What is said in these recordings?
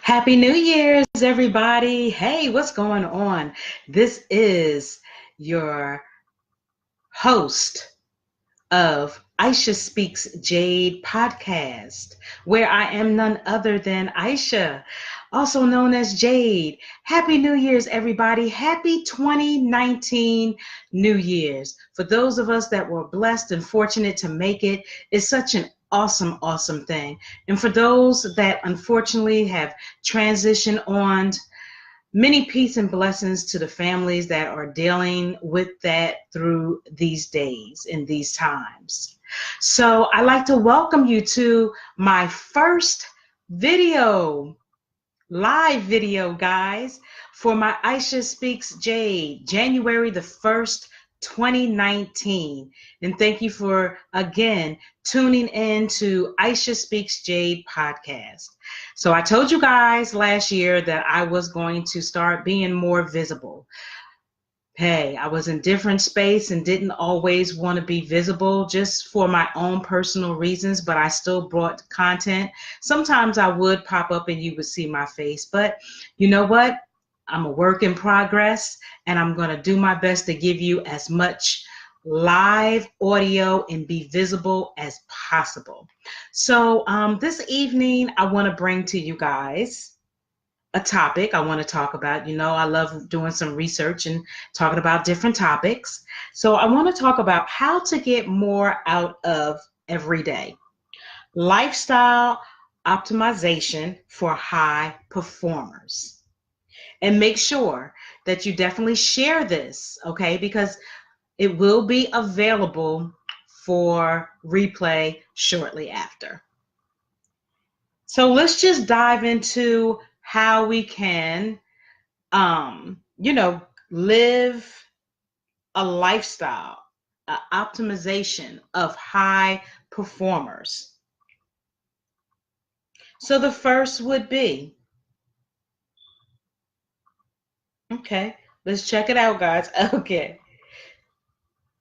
Happy New Year's, everybody. Hey, what's going on? This is your host of Aisha Speaks Jade podcast, where I am none other than Aisha, also known as Jade. Happy New Year's, everybody. Happy 2019 New Year's. For those of us that were blessed and fortunate to make it, it's such an awesome thing. And for those that unfortunately have transitioned on, many peace and blessings to the families that are dealing with that through these days and these times. So I'd like to welcome you to my first live video, guys, for my Aisha Speaks Jade, January the 1st, 2019. And thank you for, again, tuning in to Aisha Speaks Jade podcast. So I told you guys last year that I was going to start being more visible. Hey, I was in different space and didn't always want to be visible just for my own personal reasons, but I still brought content. Sometimes I would pop up and you would see my face, but you know what? I'm a work in progress and I'm going to do my best to give you as much live audio and be visible as possible. So this evening, I want to bring to you guys a topic I want to talk about. You know, I love doing some research and talking about different topics. So I want to talk about how to get more out of every day. Lifestyle optimization for high performers. And make sure that you definitely share this, okay? Because it will be available for replay shortly after. So let's just dive into how we can, live a lifestyle, optimization of high performers. So the first would be, okay, let's check it out, guys. Okay.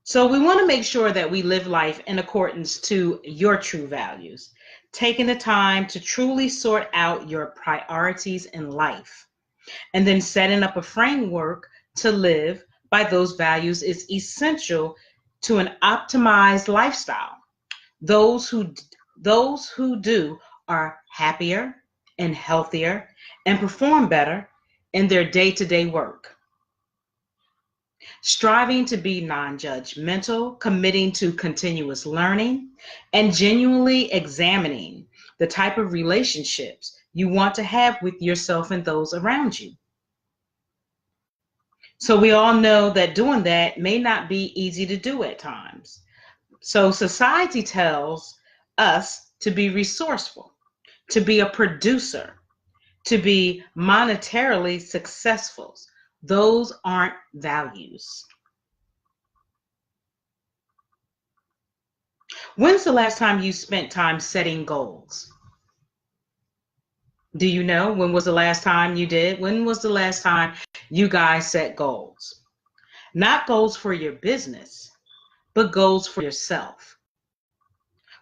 So we want to make sure that we live life in accordance to your true values, taking the time to truly sort out your priorities in life, and then setting up a framework to live by those values is essential to an optimized lifestyle. Those who do are happier and healthier and perform better in their day-to-day work. Striving to be non-judgmental, committing to continuous learning, and genuinely examining the type of relationships you want to have with yourself and those around you. So we all know that doing that may not be easy to do at times. So society tells us to be resourceful, to be a producer, to be monetarily successful. Those aren't values. When's the last time you spent time setting goals? Do you know when was the last time you did? When was the last time you guys set goals? Not goals for your business, but goals for yourself.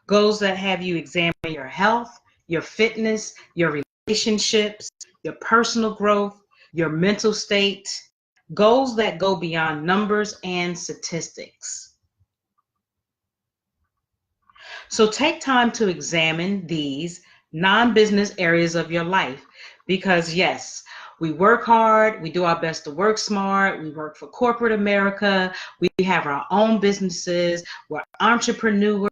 Goals that have you examine your health, your fitness, your relationships, your personal growth, your mental state. Goals that go beyond numbers and statistics. So take time to examine these non-business areas of your life because yes, we work hard, we do our best to work smart, we work for corporate America, we have our own businesses, we're entrepreneurs,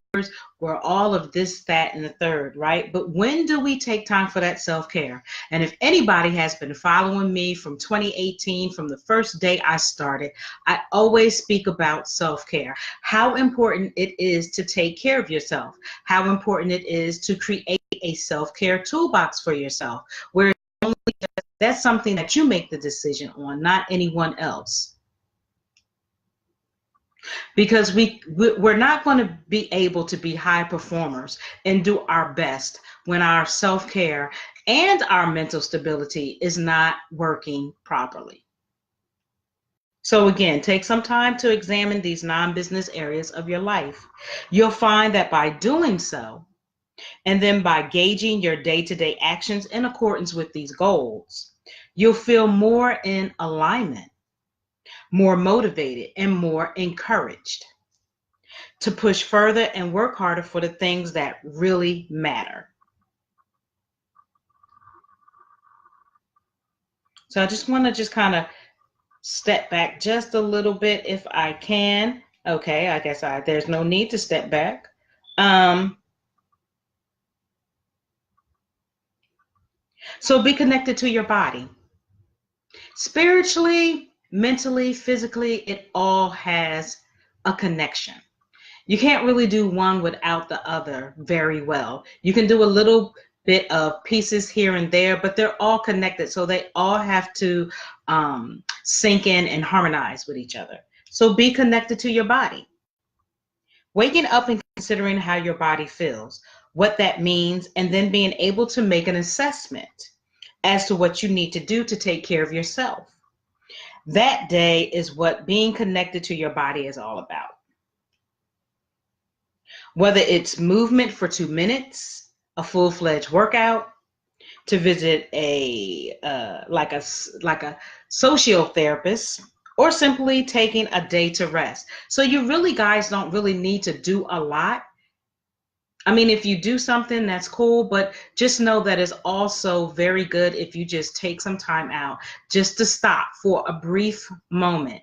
we're all of this, that, and the third, right? But when do we take time for that self-care? And if anybody has been following me from 2018, from the first day I started, I always speak about self-care, how important it is to take care of yourself, how important it is to create a self-care toolbox for yourself, where that's something that you make the decision on, not anyone else. Because we're not going to be able to be high performers and do our best when our self-care and our mental stability is not working properly. So again, take some time to examine these non-business areas of your life. You'll find that by doing so, And then by gauging your day-to-day actions in accordance with these goals, you'll feel more in alignment, more motivated, and more encouraged to push further and work harder for the things that really matter. So I just want to just kind of step back just a little bit if I can. Okay, I guess there's no need to step back. So be connected to your body. Spiritually, mentally, physically, it all has a connection. You can't really do one without the other very well. You can do a little bit of pieces here and there, but they're all connected. So they all have to sink in and harmonize with each other. So be connected to your body. Waking up and considering how your body feels, what that means, and then being able to make an assessment as to what you need to do to take care of yourself. That day is what being connected to your body is all about. Whether it's movement for 2 minutes, a full-fledged workout, to visit like a sociotherapist, or simply taking a day to rest. So you really, guys, don't really need to do a lot. I mean, if you do something, that's cool, but just know that it's also very good if you just take some time out just to stop for a brief moment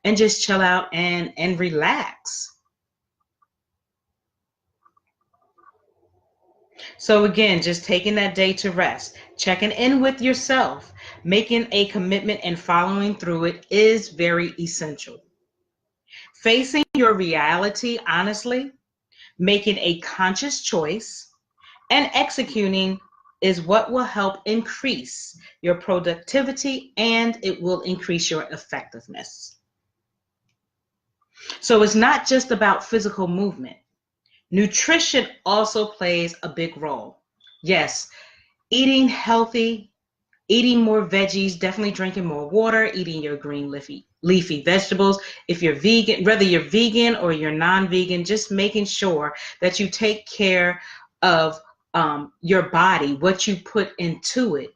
and just chill out and relax. So again, just taking that day to rest, checking in with yourself, making a commitment and following through it is very essential. Facing your reality honestly, making a conscious choice, and executing is what will help increase your productivity, and it will increase your effectiveness. So it's not just about physical movement. Nutrition also plays a big role. Yes, eating healthy, eating more veggies, definitely drinking more water, eating your green leafy vegetables. If you're vegan, whether you're vegan or you're non-vegan, just making sure that you take care of your body, what you put into it.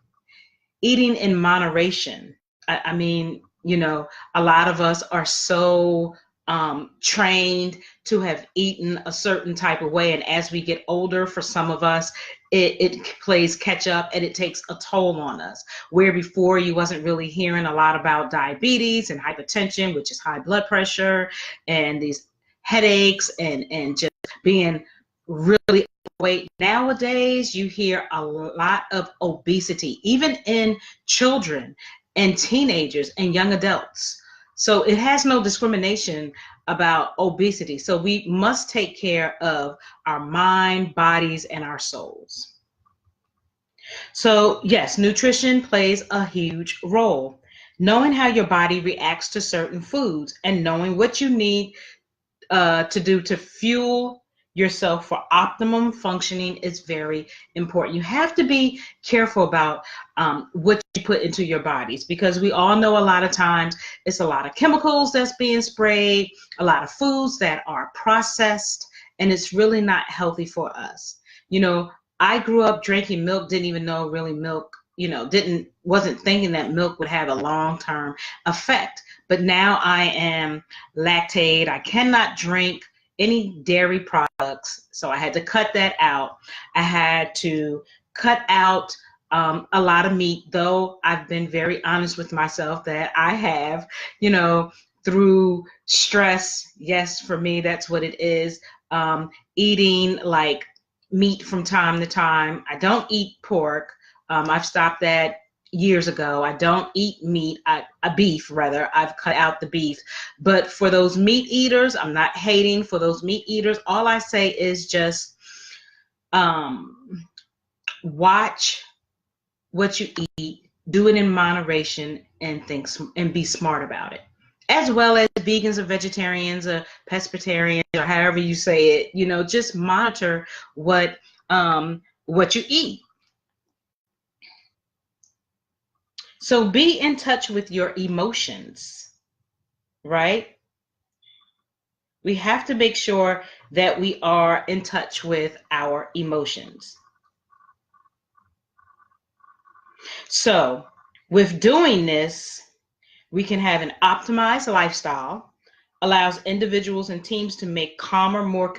Eating in moderation. I mean, a lot of us are so trained to have eaten a certain type of way. And as we get older, for some of us, it plays catch up and it takes a toll on us. Where before you wasn't really hearing a lot about diabetes and hypertension, which is high blood pressure, and these headaches and just being really overweight. Nowadays, you hear a lot of obesity, even in children and teenagers and young adults. So it has no discrimination about obesity. So we must take care of our mind, bodies, and our souls. So yes, nutrition plays a huge role. Knowing how your body reacts to certain foods and knowing what you need to do to fuel yourself for optimum functioning is very important. You have to be careful about what you put into your bodies, because we all know a lot of times it's a lot of chemicals that's being sprayed, a lot of foods that are processed, and it's really not healthy for us. I grew up drinking milk, didn't even know really milk, wasn't thinking that milk would have a long-term effect. But now I am lactate. I cannot drink any dairy products, so I had to cut that out. I had to cut out a lot of meat, though I've been very honest with myself that I have, through stress. Yes, for me, that's what it is. Eating like meat from time to time. I don't eat pork. I've stopped that years ago. I don't eat meat, beef rather. I've cut out the beef. But for those meat eaters, I'm not hating for those meat eaters. All I say is just watch what you eat, do it in moderation, and be smart about it. As well as vegans or vegetarians or pescatarians or however you say it, just monitor what you eat. So be in touch with your emotions, right? We have to make sure that we are in touch with our emotions. So, with doing this, we can have an optimized lifestyle, allows individuals and teams to make calmer, more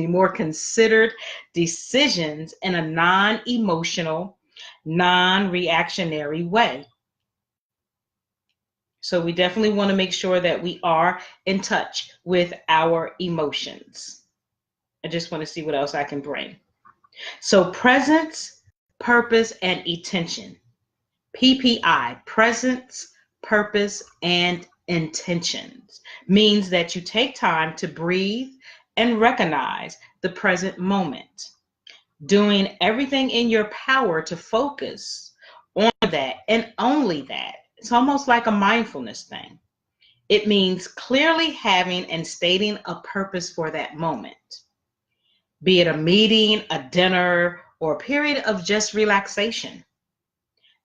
more considered decisions in a non-emotional, non-reactionary way. So we definitely want to make sure that we are in touch with our emotions. I just want to see what else I can bring. So presence, purpose, and intention. PPI, presence, purpose, and intentions, means that you take time to breathe and recognize the present moment, doing everything in your power to focus on that and only that. It's almost like a mindfulness thing. It means clearly having and stating a purpose for that moment, be it a meeting, a dinner, or a period of just relaxation.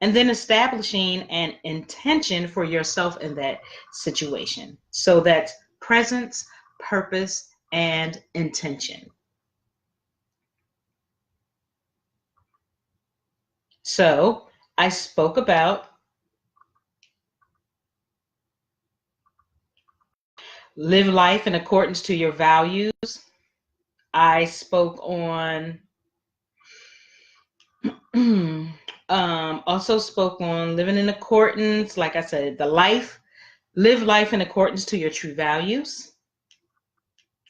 And then establishing an intention for yourself in that situation. So that's presence, purpose, and intention. So I spoke about live life in accordance to your values. I spoke on also spoke on living in accordance, like I said, live life in accordance to your true values.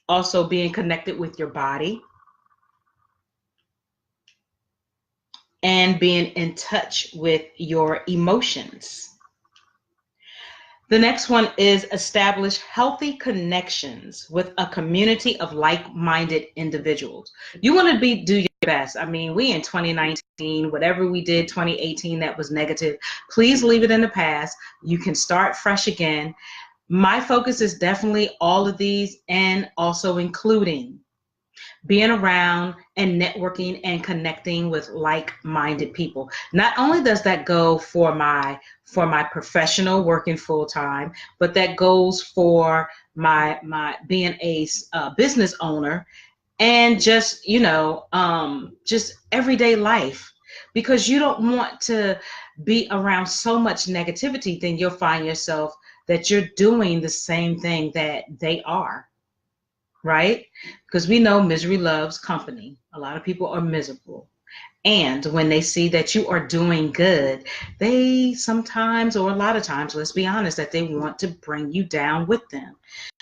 Also being connected with your body and being in touch with your emotions. The next one is establish healthy connections with a community of like-minded individuals. You want to do your best. I mean, we in 2019, whatever we did 2018 that was negative, please leave it in the past. You can start fresh again. My focus is definitely all of these, and also including being around and networking and connecting with like-minded people. Not only does that go for my professional working full-time, but that goes for my being a business owner, and just just everyday life, because you don't want to be around so much negativity. Then you'll find yourself that you're doing the same thing that they are, right? Because we know misery loves company. A lot of people are miserable. And when they see that you are doing good, they sometimes, or a lot of times, let's be honest, that they want to bring you down with them.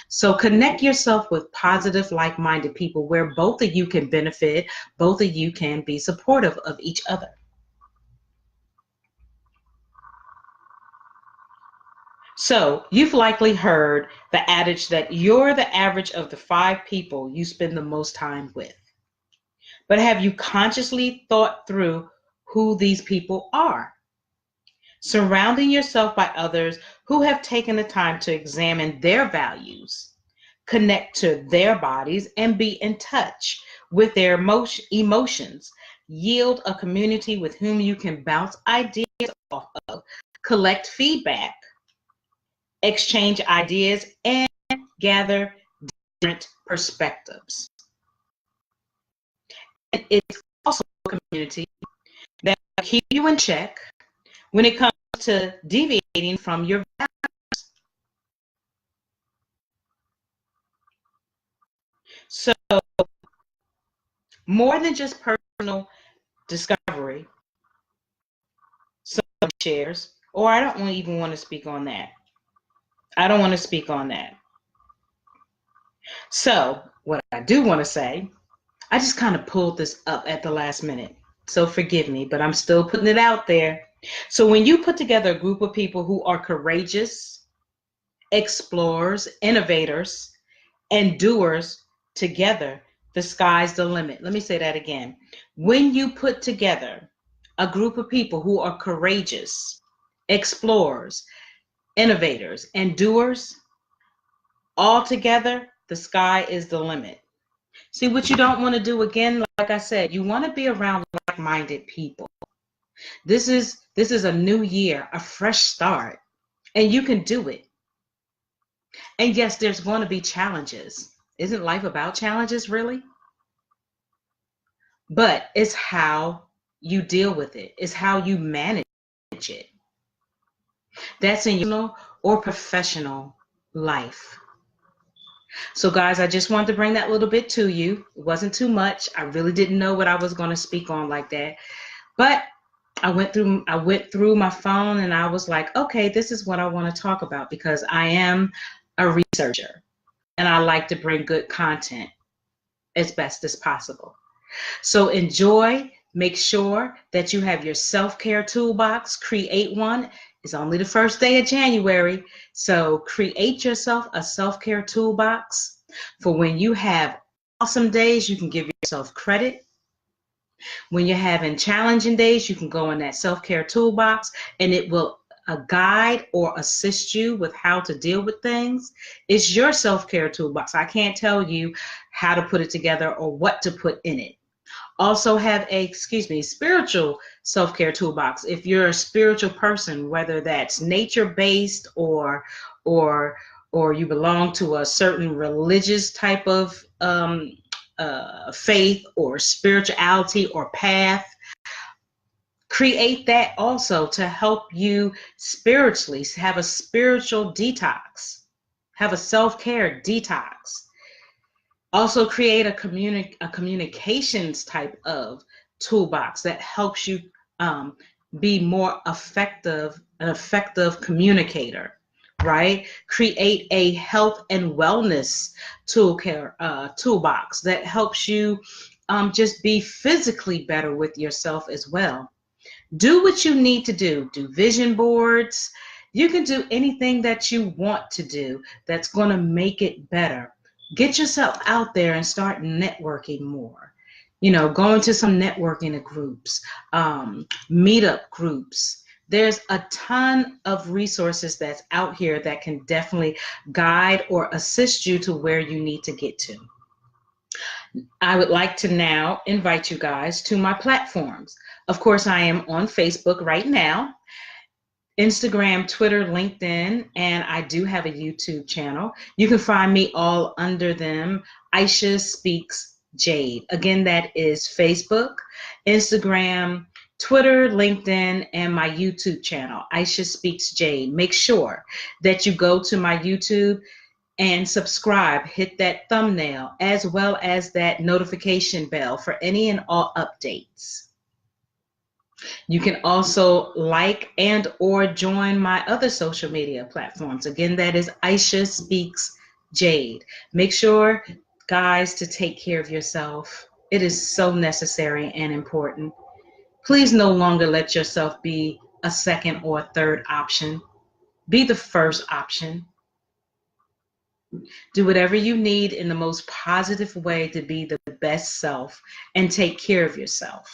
So connect yourself with positive, like-minded people where both of you can benefit, both of you can be supportive of each other. So you've likely heard the adage that you're the average of the 5 people you spend the most time with. But have you consciously thought through who these people are? Surrounding yourself by others who have taken the time to examine their values, connect to their bodies, and be in touch with their emotions, yield a community with whom you can bounce ideas off of, collect feedback, exchange ideas, and gather different perspectives. And it's also a community that will keep you in check when it comes to deviating from your values. So more than just personal discovery, someone shares, or I don't even want to speak on that. I don't want to speak on that. So what I do want to say, I just kind of pulled this up at the last minute. So forgive me, but I'm still putting it out there. So when you put together a group of people who are courageous, explorers, innovators, and doers together, the sky's the limit. Let me say that again. When you put together a group of people who are courageous, explorers, innovators, and doers, all together, the sky is the limit. See, what you don't want to do, again, like I said, you want to be around like-minded people. This is a new year, a fresh start, and you can do it. And yes, there's going to be challenges. Isn't life about challenges, really? But it's how you deal with it, it's how you manage it. That's in your personal or professional life. So, guys, I just wanted to bring that little bit to you. It wasn't too much. I really didn't know what I was going to speak on like that. But I went through my phone and I was like, okay, this is what I want to talk about because I am a researcher and I like to bring good content as best as possible. So enjoy, make sure that you have your self-care toolbox, create one. It's only the first day of January, so create yourself a self-care toolbox for when you have awesome days, you can give yourself credit. When you're having challenging days, you can go in that self-care toolbox and it will guide or assist you with how to deal with things. It's your self-care toolbox. I can't tell you how to put it together or what to put in it. Also have a, spiritual self-care toolbox. If you're a spiritual person, whether that's nature-based or you belong to a certain religious type of faith or spirituality or path, create that also to help you spiritually have a spiritual detox, have a self-care detox. Also create a communications type of toolbox that helps you be more effective, an effective communicator, right? Create a health and wellness toolbox that helps you just be physically better with yourself as well. Do what you need to do. Do vision boards. You can do anything that you want to do that's going to make it better. Get yourself out there and start networking more. You know, go into some networking groups, meetup groups. There's a ton of resources that's out here that can definitely guide or assist you to where you need to get to. I would like to now invite you guys to my platforms. Of course, I am on Facebook right now, Instagram, Twitter, LinkedIn, and I do have a YouTube channel. You can find me all under them, Aisha Speaks Jade. Again, that is Facebook, Instagram, Twitter, LinkedIn, and my YouTube channel, Aisha Speaks Jade. Make sure that you go to my YouTube and subscribe, hit that thumbnail, as well as that notification bell for any and all updates. You can also like and or join my other social media platforms. Again, that is Aisha Speaks Jade. Make sure, guys, to take care of yourself. It is so necessary and important. Please no longer let yourself be a second or third option. Be the first option. Do whatever you need in the most positive way to be the best self and take care of yourself.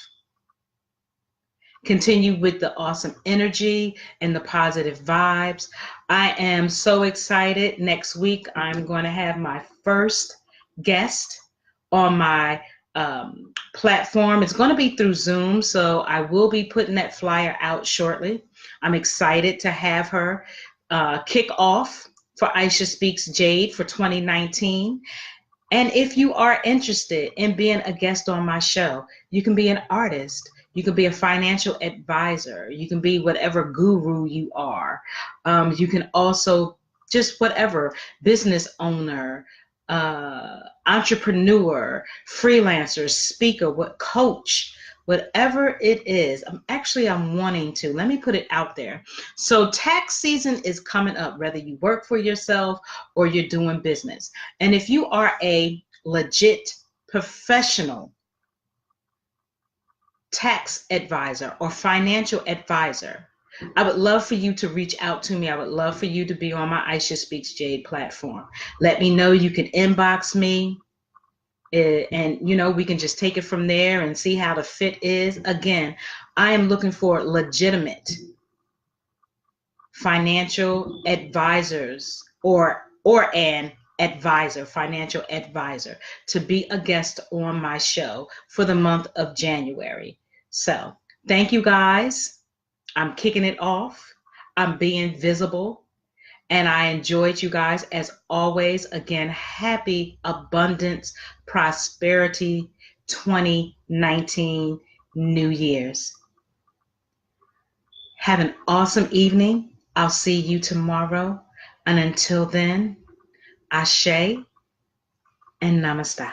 Continue with the awesome energy and the positive vibes. I am so excited. Next week, I'm going to have my first guest on my platform. It's going to be through Zoom, so I will be putting that flyer out shortly. I'm excited to have her kick off for Aisha Speaks Jade for 2019. And if you are interested in being a guest on my show, you can be an artist, you can be a financial advisor, you can be whatever guru you are. You can also just whatever, business owner, entrepreneur, freelancer, speaker, coach, whatever it is. I'm wanting to, let me put it out there. So tax season is coming up, whether you work for yourself or you're doing business. And if you are a legit professional tax advisor or financial advisor, I would love for you to reach out to me. I would love for you to be on my Aisha Speaks Jade platform. Let me know. You can inbox me. And we can just take it from there and see how the fit is. Again, I am looking for legitimate financial advisors or an advisor, financial advisor, to be a guest on my show for the month of January. So thank you guys. I'm kicking it off. I'm being visible. And I enjoyed you guys as always. Again, happy abundance, prosperity 2019 New Year's. Have an awesome evening. I'll see you tomorrow. And until then, Ashe and Namaste.